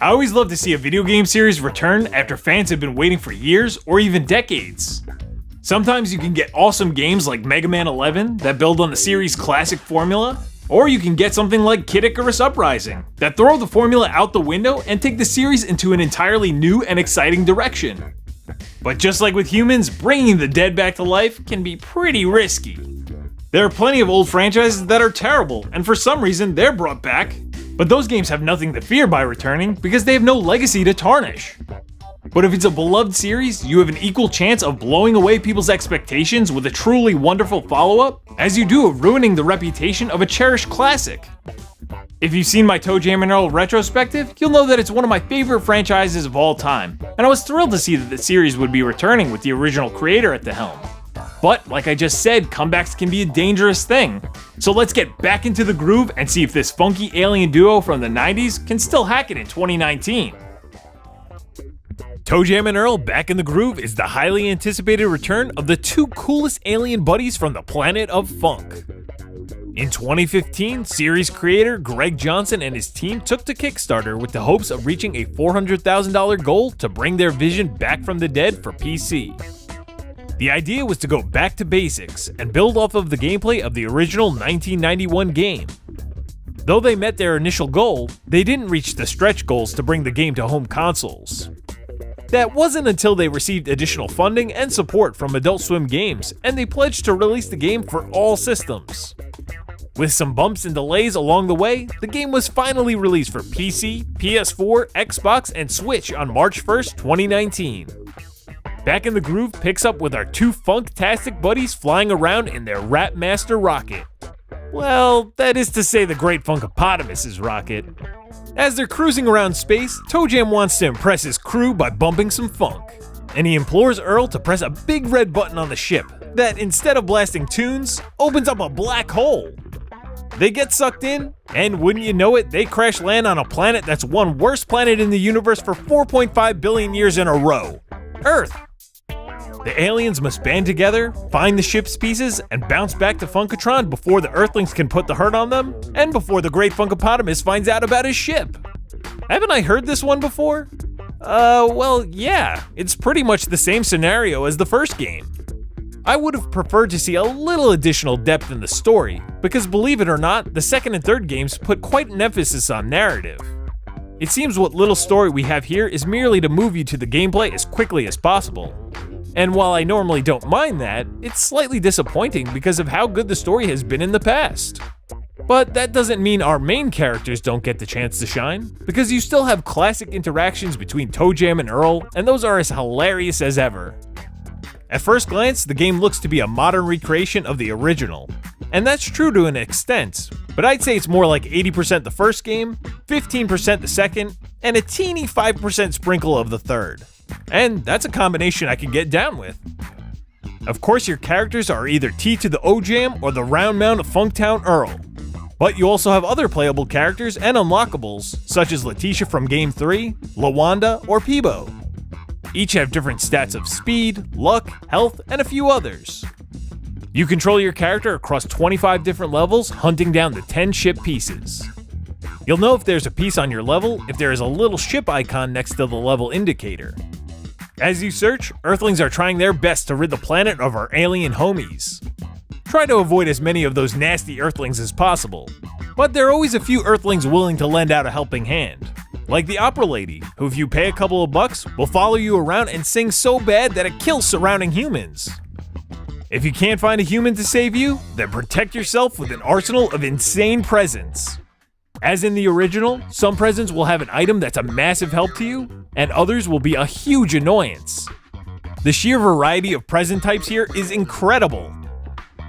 I always love to see a video game series return after fans have been waiting for years or even decades. Sometimes you can get awesome games like Mega Man 11 that build on the series' classic formula, or you can get something like Kid Icarus Uprising that throw the formula out the window and take the series into an entirely new and exciting direction. But just like with humans, bringing the dead back to life can be pretty risky. There are plenty of old franchises that are terrible, and for some reason they're brought back. But those games have nothing to fear by returning because they have no legacy to tarnish. But if it's a beloved series, you have an equal chance of blowing away people's expectations with a truly wonderful follow-up, as you do of ruining the reputation of a cherished classic. If you've seen my ToeJam Earl retrospective, you'll know that it's one of my favorite franchises of all time, and I was thrilled to see that the series would be returning with the original creator at the helm. But, like I just said, comebacks can be a dangerous thing. So let's get back into the groove and see if this funky alien duo from the 90s can still hack it in 2019. ToeJam Earl Back in the Groove is the highly anticipated return of the two coolest alien buddies from the planet of funk. In 2015, series creator Greg Johnson and his team took to Kickstarter with the hopes of reaching a $400,000 goal to bring their vision back from the dead for PC. The idea was to go back to basics and build off of the gameplay of the original 1991 game. Though they met their initial goal, they didn't reach the stretch goals to bring the game to home consoles. That wasn't until they received additional funding and support from Adult Swim Games, and they pledged to release the game for all systems. With some bumps and delays along the way, the game was finally released for PC, PS4, Xbox, and Switch on March 1st, 2019. Back in the Groove picks up with our two funktastic buddies flying around in their Rapmaster rocket. Well, that is to say the Great Funkapotamus's rocket. As they're cruising around space, ToeJam wants to impress his crew by bumping some funk, and he implores Earl to press a big red button on the ship that, instead of blasting tunes, opens up a black hole. They get sucked in, and wouldn't you know it, they crash land on a planet that's one worst planet in the universe for 4.5 billion years in a row, Earth. The aliens must band together, find the ship's pieces, and bounce back to Funkatron before the Earthlings can put the hurt on them, and before the Great Funkapotamus finds out about his ship. Haven't I heard this one before? Well, yeah, it's pretty much the same scenario as the first game. I would have preferred to see a little additional depth in the story, because believe it or not, the second and third games put quite an emphasis on narrative. It seems what little story we have here is merely to move you to the gameplay as quickly as possible. And while I normally don't mind that, it's slightly disappointing because of how good the story has been in the past. But that doesn't mean our main characters don't get the chance to shine, because you still have classic interactions between ToeJam and Earl, and those are as hilarious as ever. At first glance, the game looks to be a modern recreation of the original, and that's true to an extent, but I'd say it's more like 80% the first game, 15% the second, and a teeny 5% sprinkle of the third. And that's a combination I can get down with. Of course, your characters are either T to the OJam or the Round Mound of Funktown Earl. But you also have other playable characters and unlockables, such as Letitia from Game 3, Lawanda, or Peebo. Each have different stats of speed, luck, health, and a few others. You control your character across 25 different levels, hunting down the 10 ship pieces. You'll know if there's a piece on your level if there is a little ship icon next to the level indicator. As you search, Earthlings are trying their best to rid the planet of our alien homies. Try to avoid as many of those nasty Earthlings as possible, but there are always a few Earthlings willing to lend out a helping hand. Like the Opera Lady, who if you pay a couple of bucks, will follow you around and sing so bad that it kills surrounding humans. If you can't find a human to save you, then protect yourself with an arsenal of insane presents. As in the original, some presents will have an item that's a massive help to you, and others will be a huge annoyance. The sheer variety of present types here is incredible.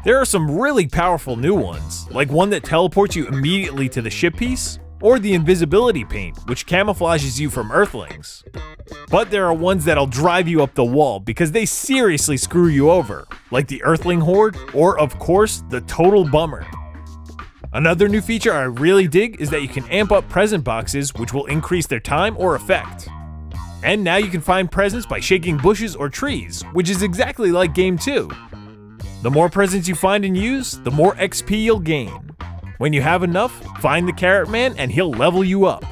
There are some really powerful new ones, like one that teleports you immediately to the ship piece, or the invisibility paint, which camouflages you from Earthlings. But there are ones that'll drive you up the wall because they seriously screw you over, like the Earthling Horde, or of course, the Total Bummer. Another new feature I really dig is that you can amp up present boxes, which will increase their time or effect. And now you can find presents by shaking bushes or trees, which is exactly like Game 2. The more presents you find and use, the more XP you'll gain. When you have enough, find the Carrot Man and he'll level you up.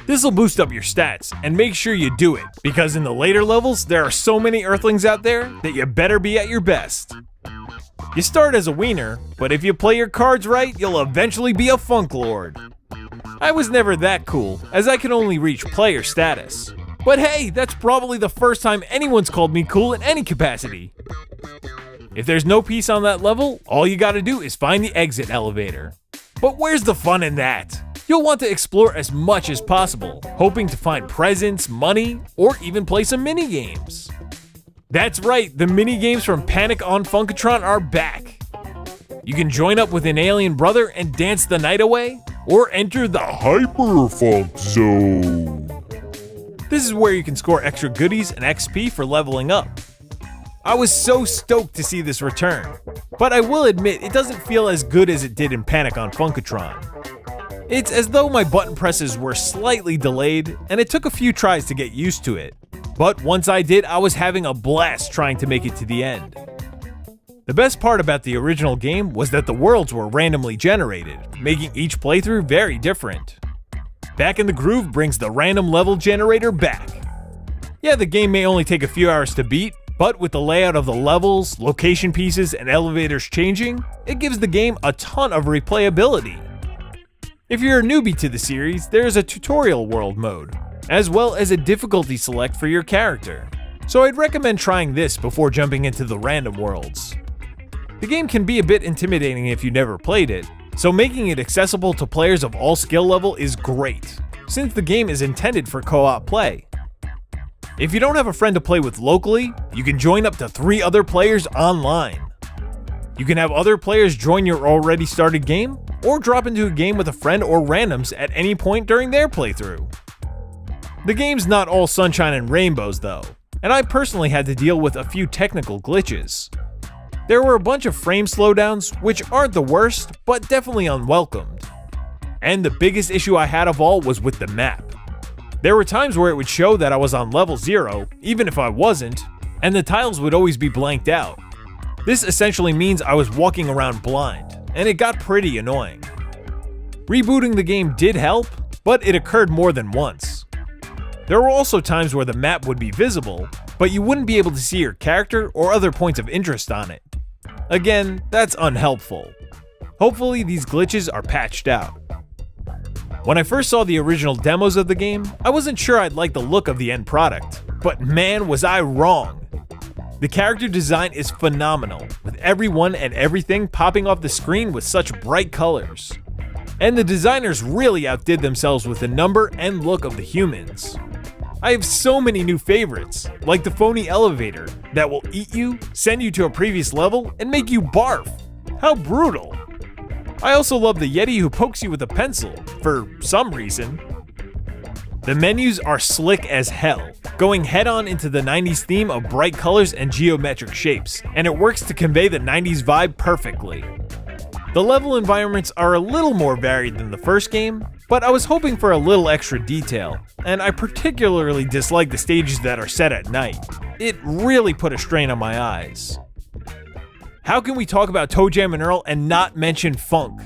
This'll boost up your stats, and make sure you do it, because in the later levels, there are so many Earthlings out there that you better be at your best. You start as a wiener, but if you play your cards right, you'll eventually be a funk lord. I was never that cool, as I could only reach player status. But hey, that's probably the first time anyone's called me cool in any capacity. If there's no peace on that level, all you gotta do is find the exit elevator. But where's the fun in that? You'll want to explore as much as possible, hoping to find presents, money, or even play some mini-games. That's right, the mini-games from Panic on Funkatron are back. You can join up with an alien brother and dance the night away, or enter the Hyperfunk Zone. This is where you can score extra goodies and XP for leveling up. I was so stoked to see this return, but I will admit it doesn't feel as good as it did in Panic on Funkatron. It's as though my button presses were slightly delayed, and it took a few tries to get used to it. But once I did, I was having a blast trying to make it to the end. The best part about the original game was that the worlds were randomly generated, making each playthrough very different. Back in the Groove brings the random level generator back. Yeah, the game may only take a few hours to beat, but with the layout of the levels, location pieces, and elevators changing, it gives the game a ton of replayability. If you're a newbie to the series, there is a tutorial world mode, as well as a difficulty select for your character, so I'd recommend trying this before jumping into the random worlds. The game can be a bit intimidating if you never played it, so making it accessible to players of all skill level is great, since the game is intended for co-op play. If you don't have a friend to play with locally, you can join up to 3 other players online. You can have other players join your already started game, or drop into a game with a friend or randoms at any point during their playthrough. The game's not all sunshine and rainbows though, and I personally had to deal with a few technical glitches. There were a bunch of frame slowdowns, which aren't the worst, but definitely unwelcomed. And the biggest issue I had of all was with the map. There were times where it would show that I was on level 0, even if I wasn't, and the tiles would always be blanked out. This essentially means I was walking around blind, and it got pretty annoying. Rebooting the game did help, but it occurred more than once. There were also times where the map would be visible, but you wouldn't be able to see your character or other points of interest on it. Again, that's unhelpful. Hopefully these glitches are patched out. When I first saw the original demos of the game, I wasn't sure I'd like the look of the end product, but man was I wrong. The character design is phenomenal, with everyone and everything popping off the screen with such bright colors. And the designers really outdid themselves with the number and look of the humans. I have so many new favorites, like the phony elevator that will eat you, send you to a previous level, and make you barf. How brutal. I also love the Yeti who pokes you with a pencil, for some reason. The menus are slick as hell, going head-on into the 90s theme of bright colors and geometric shapes, and it works to convey the 90s vibe perfectly. The level environments are a little more varied than the first game, but I was hoping for a little extra detail, and I particularly dislike the stages that are set at night. It really put a strain on my eyes. How can we talk about ToeJam Earl and not mention funk?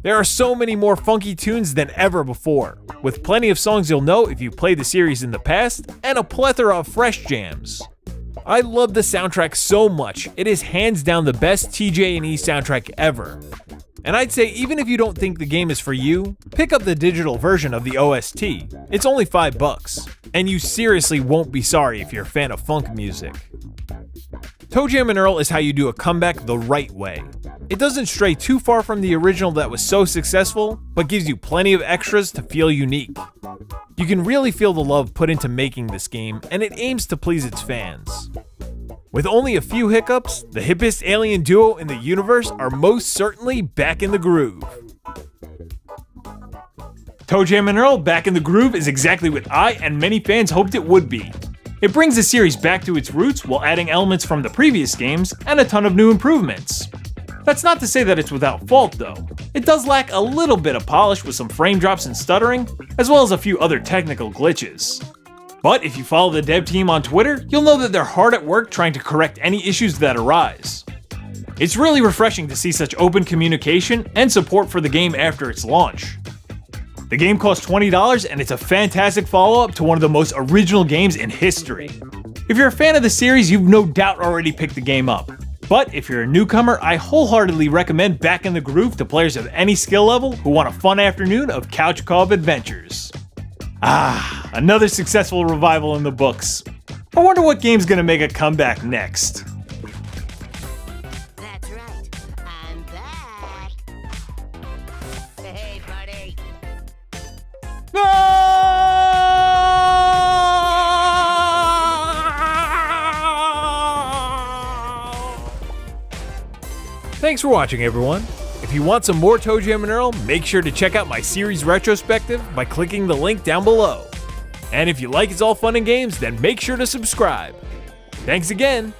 There are so many more funky tunes than ever before, with plenty of songs you'll know if you played the series in the past, and a plethora of fresh jams. I love the soundtrack so much, it is hands down the best TJ&E soundtrack ever. And I'd say even if you don't think the game is for you, pick up the digital version of the OST. It's only $5, and you seriously won't be sorry if you're a fan of funk music. ToeJam Earl is how you do a comeback the right way. It doesn't stray too far from the original that was so successful, but gives you plenty of extras to feel unique. You can really feel the love put into making this game, and it aims to please its fans. With only a few hiccups, the hippest alien duo in the universe are most certainly back in the groove. ToeJam Earl Back in the Groove is exactly what I and many fans hoped it would be. It brings the series back to its roots while adding elements from the previous games and a ton of new improvements. That's not to say that it's without fault though. It does lack a little bit of polish with some frame drops and stuttering, as well as a few other technical glitches. But if you follow the dev team on Twitter, you'll know that they're hard at work trying to correct any issues that arise. It's really refreshing to see such open communication and support for the game after its launch. The game costs $20 and it's a fantastic follow-up to one of the most original games in history. If you're a fan of the series, you've no doubt already picked the game up. But if you're a newcomer, I wholeheartedly recommend Back in the Groove to players of any skill level who want a fun afternoon of couch co-op adventures. Another successful revival in the books. I wonder what game's gonna make a comeback next. That's right. I'm back. Hey, buddy. Thanks for watching, everyone. If you want some more ToeJam and Earl, make sure to check out my series retrospective by clicking the link down below. And if you like It's All Fun and Games, then make sure to subscribe. Thanks again,